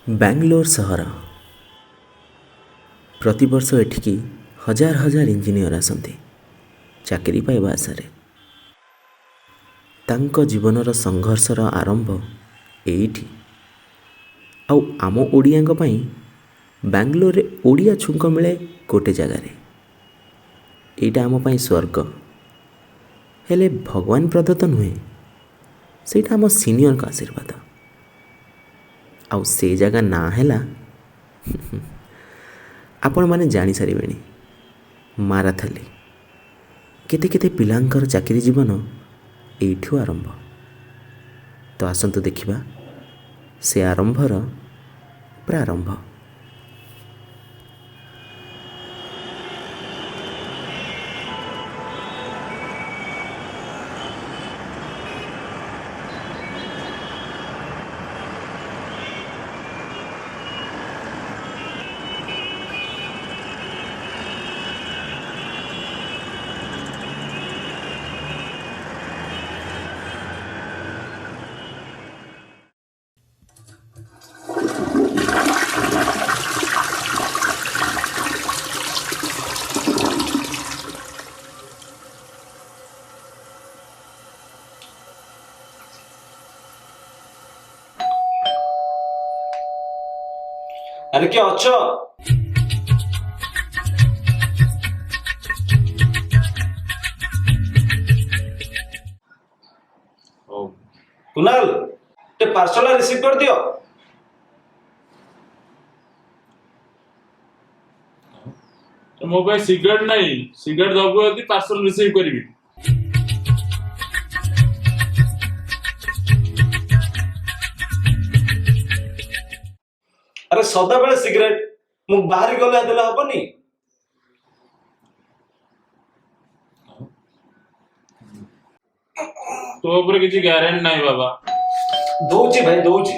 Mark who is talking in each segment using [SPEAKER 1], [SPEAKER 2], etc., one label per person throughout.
[SPEAKER 1] ବାଙ୍ଗାଲୋର ସହର ପ୍ରତିବର୍ଷ ଏଠିକି ହଜାର ହଜାର ଇଞ୍ଜିନିୟର ଆସନ୍ତି ଚାକିରି ପାଇବା ଆଶାରେ। ତାଙ୍କ ଜୀବନର ସଂଘର୍ଷର ଆରମ୍ଭ ଏଇଠି। ଆଉ ଆମ ଓଡ଼ିଆଙ୍କ ପାଇଁ ବାଙ୍ଗାଲୋରରେ ଓଡ଼ିଆ ଛୁଙ୍କ ମିଳେ ଗୋଟେ ଜାଗାରେ। ଏଇଟା ଆମ ପାଇଁ ସ୍ୱର୍ଗ। ହେଲେ ଭଗବାନ ପ୍ରଦତ୍ତ ନୁହେଁ, ସେଇଟା ଆମ ସିନିୟରଙ୍କ ଆଶୀର୍ବାଦ। ଆଉ ସେ ଜାଗା ନାଁ ହେଲା ଆପଣମାନେ ଜାଣିସାରିବେଣି, ମାରାଥାଲି। କେତେ କେତେ ପିଲାଙ୍କର ଚାକିରି ଜୀବନ ଏଇଠୁ ଆରମ୍ଭ। ତ ଆସନ୍ତୁ ଦେଖିବା ସେ ଆରମ୍ଭର ପ୍ରାରମ୍ଭ।
[SPEAKER 2] ଆରେ କିଏ ଅଛ? କୁନାଲ, ଟେ ପାର୍ସଲ ରିସିଭ କରିଦିଅ।
[SPEAKER 3] ମୋ ପାଇଁ ସିଗାରେଟ ନାହିଁ। ସିଗାରେଟ ଦବୁ ଯଦି ପାର୍ସଲ ରିସିଭ କରିବି।
[SPEAKER 2] ଆରେ ସଦାବେଳେ ସିଗାରେଟ, ମୁଁ ବାହାରି ଗଲେ ଦେଲେ ହବନି?
[SPEAKER 3] ତୋ ଉପରେ କିଛି ଗ୍ୟାରେଣ୍ଟି ନାହିଁ ବାବା।
[SPEAKER 2] ଦଉଛି ଭାଇ, ଦଉଛି।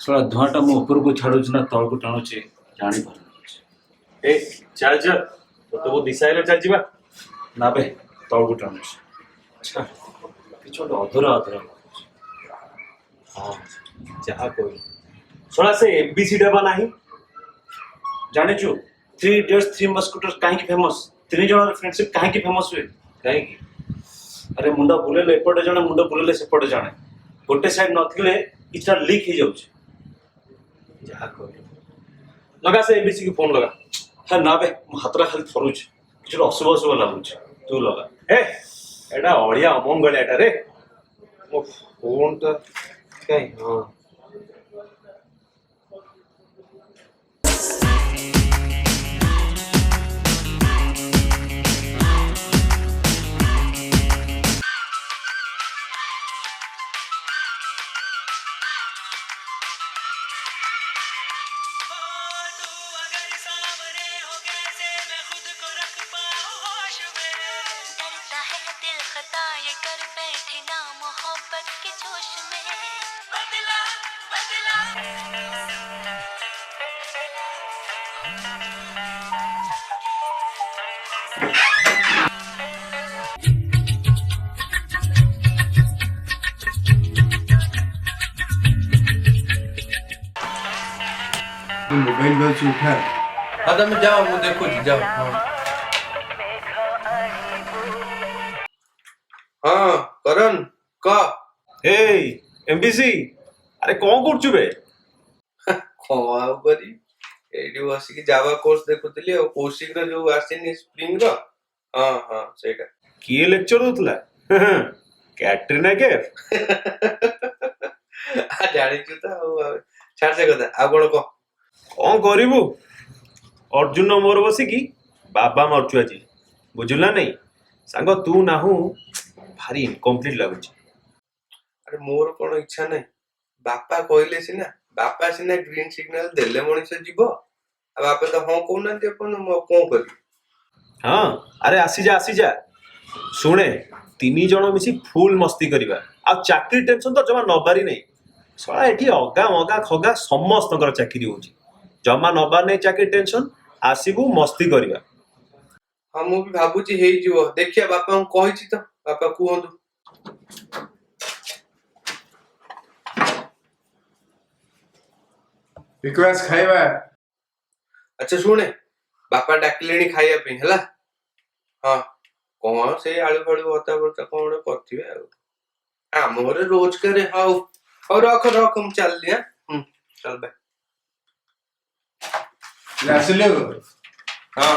[SPEAKER 4] ଶଳା ଧୂଆଁଟା ମୁଁ ଉପରକୁ ଛାଡୁଛି ନା ତଳକୁ ଟାଣୁଛି ଜାଣିପାରୁନି।
[SPEAKER 2] ଏ ଚାଲ ଚାଲ, ତୋତେ ବହୁତ ଦିଶା ହେଲେ ଚାଲ ଯିବା।
[SPEAKER 4] ନା ବେ, ତଳକୁ ଟାଣୁଛି। ଆଚ୍ଛା, କିଛି ଗୋଟେ ଅଧୁରା ଅଧୁରା ଲାଗୁଛି।
[SPEAKER 2] ହଁ, ଯାହା କହିଲୁ। ଶଳା ସେ ଏବିସି ଟା ବା ନାହିଁ।
[SPEAKER 4] ଜାଣିଛୁ 3 Idiots 3 Musketeers କାହିଁକି ଫେମସ୍? 3 ଜଣର ଫ୍ରେଣ୍ଡସିପ କାହିଁକି ଫେମସ୍ ହୁଏ?
[SPEAKER 2] କାହିଁକି?
[SPEAKER 4] ଆରେ ମୁଣ୍ଡ ବୁଲେଇଲେ ଏପଟେ ଜଣେ, ମୁଣ୍ଡ ବୁଲେଇଲେ ସେପଟେ ଜଣେ। ଗୋଟେ ସାଇଡ୍ ନଥିଲେ କିଛିଟା ଲିକ୍ ହେଇଯାଉଛି।
[SPEAKER 2] ଯାହା କହିଲୁ। ଲଗା ସେ ଏବିସି କି ଫୋନ ଲଗା।
[SPEAKER 4] ହେ ନା ବେ, ମୋ ହାତଟା ଖାଲି ଥରୁଛି। କିଛି ଗୋଟେ ଅଶୁଭ ଅଶୁଭ ଲାଗୁଛି। ତୁ ଲଗା।
[SPEAKER 2] ଏ ଏଟା ଅଳିଆ ଅମଙ୍ଗଳିଆ ଟା ରେ। ମୋ ଫୋନ ଟା କାଇଁ? ହଁ,
[SPEAKER 5] मोबाइल बस उठा।
[SPEAKER 6] हाँ तुम जाओ, मुझे देखो जाओ। हाँ करण का
[SPEAKER 2] एमबीसी, अरे कौन କରୁଛୁ ବେ?
[SPEAKER 6] କଣ କରି ଏଇଠି ବସିକି ଜାଭା କୋର୍ସ ଦେଖୁଥିଲି ଆଉ କୌଶିକର ଯୋଉ ଆସିନି ସ୍ପ୍ରିଙ୍ଗ ର। ହଁ ହଁ ସେଇଟା।
[SPEAKER 2] କିଏ ଲେକ୍ଚର ଦଉଥିଲା? କ୍ୟାଟ୍ରିନା କେଫ୍?
[SPEAKER 6] ଜାଣିଛୁ ତ ଆଉ ଛାଡ ସେ କଥା, ଆଉ କଣ କହ?
[SPEAKER 2] କଣ କରିବୁ? ଅର୍ଜୁନ ମୋର ବସିକି ବାବା ମାରୁଛୁ ଆଜି, ବୁଝିଲୁ ନା ନାଇଁ? ସାଙ୍ଗ ତୁ ନାହୁଁ, ଭାରି ଇନକମ୍ପ୍ଲିଟ ଲାଗୁଛି।
[SPEAKER 6] ଆରେ ମୋର କଣ ଇଚ୍ଛା ନାହିଁ? ବାପା କହିଲେ ସିନା, ବାପା ସିନା ଗ୍ରୀନ ସିଗ୍ନାଲ ଦେଲେ ମଣିଷ ଯିବ। ଆଉ ବାପା ତ ହଁ କହୁନାହାନ୍ତି ଆପଣ, ମୁଁ କଣ କରିବି?
[SPEAKER 2] ହଁ, ଆରେ ଆସିଯା ଆସିଯା। ଶୁଣେ, 3 ଜଣ ମିଶି ଫୁଲ ମସ୍ତି କରିବା। ଆଉ ଚାକିରି ଟେନସନ ତ ଜମା ନବାରି ନାହିଁ। ଶଳା ଏଠି ଅଗା ମଗା ଖଗା ସମସ୍ତଙ୍କର ଚାକିରି ହଉଛି। ଜମା ନବାର ନାହିଁ ଚାକିରି ଟେନସନ। ଆସିବୁ ମସ୍ତି କରିବା।
[SPEAKER 6] ହଁ ମୁଁ ବି ଭାବୁଛି ହେଇଯିବ, ଦେଖିବା ବାପାଙ୍କୁ କହିଛି ତ, ବାପା କୁହନ୍ତୁ।
[SPEAKER 5] ବିକାଶ ଖାଇବା।
[SPEAKER 6] ଆଚ୍ଛା ଶୁଣେ, ବାପା ଡାକିଲେଣି ଖାଇବା ପାଇଁ ହେଲା। ହଁ କଣ ସେଇ ଆଳୁ ଫାଳୁ ଭର୍ତ୍ତା ଫର୍ତ୍ତା କଣ ଗୋଟେ କରିଥିବେ ଆଉ। ଆମ ଘରେ ରୋଜଗାର। ହଉ ହଉ ରଖ ରଖ, ମୁଁ ଚାଲିଲି। ଚାଲ ବାଏ।
[SPEAKER 5] ଆସିଲୁ
[SPEAKER 6] ହଁ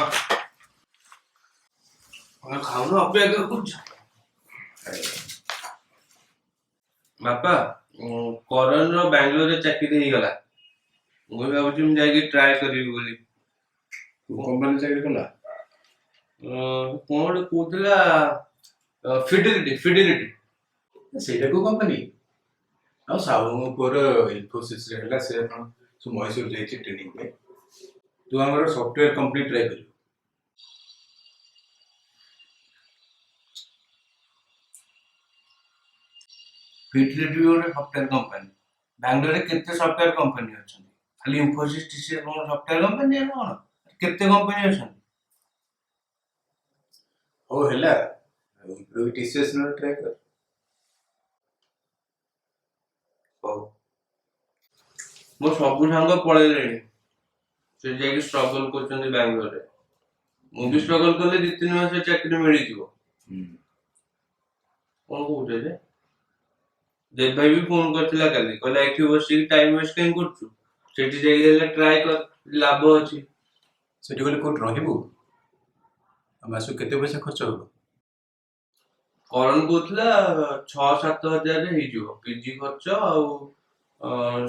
[SPEAKER 6] ଖାଉନ, ଅପେକ୍ଷା କରୁଛ। ବାପା କରଣର ବାଙ୍ଗାଲୋରରେ ଚାକିରି ହେଇଗଲା। ମୁଁ ଭାବୁଛି ମୁଁ ଯାଇକି ଟ୍ରାଏ କରିବି ବୋଲି।
[SPEAKER 5] କମ୍ପାନୀ ଚାକିରି କଲା?
[SPEAKER 6] କଣ ଗୋଟେ କହୁଥିଲା, ଫିଡିଲିଟି।
[SPEAKER 5] ସେଇଟା କୋଉ କମ୍ପାନୀ? ଆଉ ସାହୁଙ୍କ ପୁଅର ଇନଫୋସିସରେ ହେଲା, ସେ ଆପଣ ମହୀଶୂର ଯାଇଛି ଟ୍ରେନିଂ ପାଇଁ। ତୁ ଆମର ସଫ୍ଟୱେର କମ୍ପ୍ଲିଟ୍ ଟ୍ରାଏ କରିବୁ।
[SPEAKER 6] ଫିଡିଲିଟି ବି ଗୋଟେ ସଫ୍ଟୱେର କମ୍ପାନୀ। ବାଙ୍ଗାଲୋରରେ କେତେ ସଫ୍ଟୱେର କମ୍ପାନୀ ଅଛନ୍ତି? ଖାଲି ଇନଫୋସିସ ଟିସିଏସ କଣ ସଫ୍ଟୱେର କମ୍ପାନୀ ନା କଣ? କେତେ କମ୍ପାନୀ ଅଛନ୍ତି?
[SPEAKER 5] ହଉ ହେଲା, TCS ନ ଟ୍ରାଏ କର।
[SPEAKER 6] ହଉ। ମୋ ସବୁ ସାଙ୍ଗ ପଳେଇଲେଣି, ସେ ଯାଇକି ଷ୍ଟ୍ରଗଲ କରୁଛନ୍ତି ବାଙ୍ଗାଲୋରରେ। ମୁଁ ବି ଷ୍ଟ୍ରଗଲ କଲେ 2-3 ମାସ ଚାକିରି ମିଳିଯିବ। କଣ କହୁଛ ଯେ? ଦେବ ଭାଇ ବି ଫୋନ କରିଥିଲା କାଲି, କହିଲା ଏଠି ବସିକି ଟାଇମ ୱେଷ୍ଟ କାଇଁ କରୁଛୁ, ସେଠି ଯାଇକି ହେଲେ ଟ୍ରାଏ କର, ଲାଭ ଅଛି।
[SPEAKER 5] ସେଠି ଗଲେ କୋଉଠି ରହିବୁ? ମାସକୁ କେତେ ପଇସା ଖର୍ଚ୍ଚ ହବ?
[SPEAKER 6] କରଣ କହୁଥିଲା 6-7 ହଜାରରେ ହେଇଯିବ, ପିଜି ଖର୍ଚ୍ଚ ଆଉ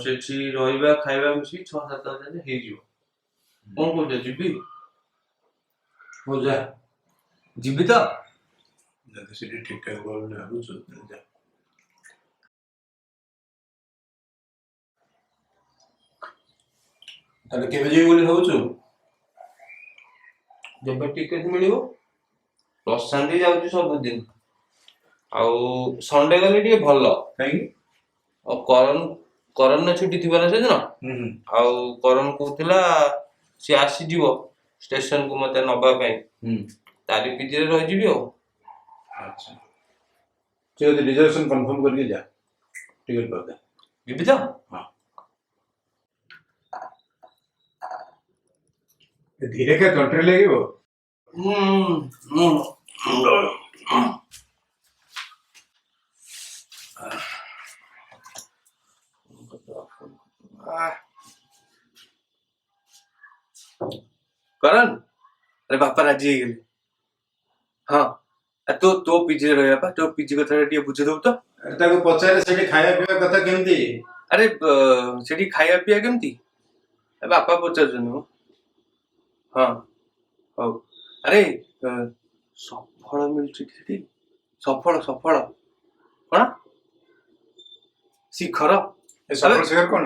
[SPEAKER 6] ସେଠି ରହିବା ଖାଇବା ମିଶିକି 6-7 ହଜାରରେ ହେଇଯିବ। କଣ କହୁଛ, ଯିବି?
[SPEAKER 5] ହଉ ଯା,
[SPEAKER 6] ଯିବି ତ?
[SPEAKER 5] ଯଦି ସେଠି ଠିକ ଠାକ ବୋଲି ଭାବୁଛୁ ଯା। ତାହେଲେ କେବେ ଯିବି ବୋଲି ଭାବୁଛୁ?
[SPEAKER 6] ଯେବେ ଟିକେଟ ମିଳିବ। ପ୍ରଶାନ୍ତି ଯାଉଛି ସବୁଦିନ, ଆଉ ସଣ୍ଡେ ଗଲେ ଟିକେ ଭଲ।
[SPEAKER 5] କାହିଁକି?
[SPEAKER 6] ଆଉ କରଣ ଛୁଟି ଥିବ ନା ସେଦିନ। ଆଉ କରଣ କହୁଥିଲା ସିଏ ଆସିଯିବ ଷ୍ଟେସନକୁ ମତେ ନବା ପାଇଁ। ତାରି ପିଜିରେ ରହିଯିବି ଆଉ।
[SPEAKER 5] ଆଚ୍ଛା, ସେ ଯଦି ରିଜର୍ଭେସନ କନଫର୍ମ କରିକି ଯା, ଟିକେଟ କରିଦେ।
[SPEAKER 6] ଯିବି ତ?
[SPEAKER 5] ହଁ। ଧୀରେ କା ତଣ୍ଟିରେ ଲାଗିବ।
[SPEAKER 6] କରଣ, ଆରେ ବାପା ରାଜି ହେଇଗଲେ। ହଁ, ତୋ ପିଜିରେ ରହିବା ପା, ତୋ ପିଜି କଥା ଟିକେ ବୁଝିଦବୁ ତ।
[SPEAKER 5] ତାକୁ ପଚାରେ ସେଠି ଖାଇବା ପିଇବା କଥା କେମିତି?
[SPEAKER 6] ଆରେ ସେଠି ଖାଇବା ପିଇବା କେମିତି? ବାପା ପଚାରୁଛନ୍ତି ମୁଁ। ହଁ ହଉ। ଆରେ ସଫଳ ମିଳୁଛି ସେଠି? ସଫଳ କଣ? ଶିଖର?
[SPEAKER 5] ସଫଳ ଶିଖର କଣ?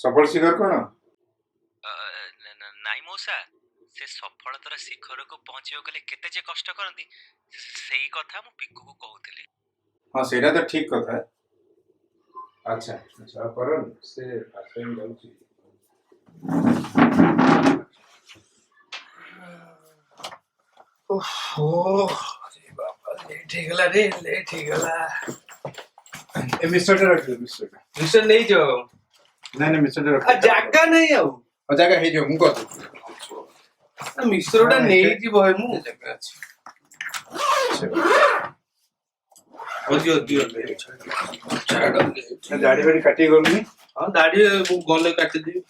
[SPEAKER 5] ସଫଳ ଶିଖର କଣ?
[SPEAKER 7] ନାଇଁ ମଉସା, ସେ ସଫଳତାର ଶିଖରକୁ ପହଞ୍ଚିବାକୁ ଗଲେ କେତେ ଯେ କଷ୍ଟ କରନ୍ତି, ସେଇ କଥା ମୁଁ ପିକୁକୁ କହୁଥିଲି।
[SPEAKER 5] ହଁ ସେଇଟା ତ ଠିକ କଥା। ଆଚ୍ଛା କରନ, ସେ ଯାଉଛି।
[SPEAKER 6] ଲେଟ୍ ହେଇଗଲା ରେ, ଲେଟ୍ ହେଇଗଲା।
[SPEAKER 5] ଏ ମିକ୍ସଚରଟା ରଖିଦିଅ,
[SPEAKER 6] ମିକ୍ସଚର ନେଇଯିବ?
[SPEAKER 5] ନାଇଁ ମିକ୍ସଚରଟା ରଖ।
[SPEAKER 6] ଜାଗା ନାହିଁ ଆଉ।
[SPEAKER 5] ଜାଗା ହେଇଯିବ, ମୁଁ କରିଦେବି।
[SPEAKER 6] ମିକ୍ସଚର ଟା ନେଇଯିବ ମୁଁ।
[SPEAKER 5] ଜାଗା ଅଛି। ଦାଢି ବାଢି କାଟିକି ଗଲୁନି?
[SPEAKER 6] ହଁ ଦାଢି ମୁଁ ଗଲେ କାଟିଦେବି।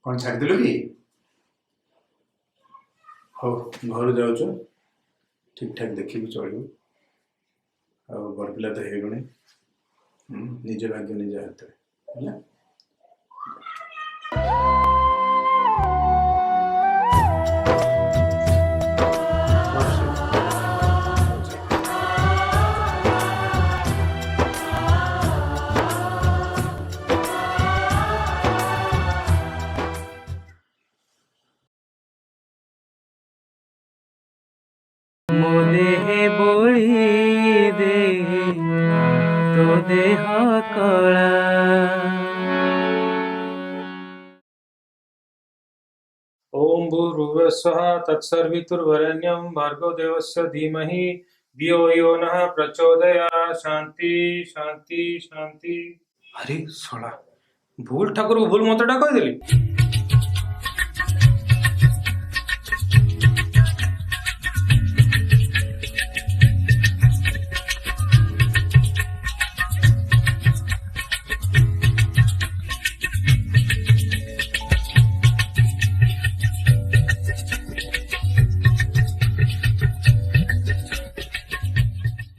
[SPEAKER 5] କଣ ଛାଡ଼ିଦେଲୁ କି? ହଉ, ଘରୁ ଯାଉଛୁ, ଠିକ ଠାକ ଦେଖିକି ଚଳିବୁ। ଆଉ ବଡ଼ ପିଲା ତ ହେଇଗଣି, ନିଜ ଭାଗ୍ୟ ନିଜ ହାତରେ ହେଲା।
[SPEAKER 8] ମୋ ଦେହେ ବୋଳି ଦେ ତୋ ଦେହ କଳା।
[SPEAKER 9] ओम भूर्भुवः स्वः तत्सवितुर्वरेण्यं भर्गो देवस्य धीमहि धियो यो नः प्रचोदयात्। शांति शांति शांति। अरे शला भूल ठाकुर को भूल मतटा कहदेली।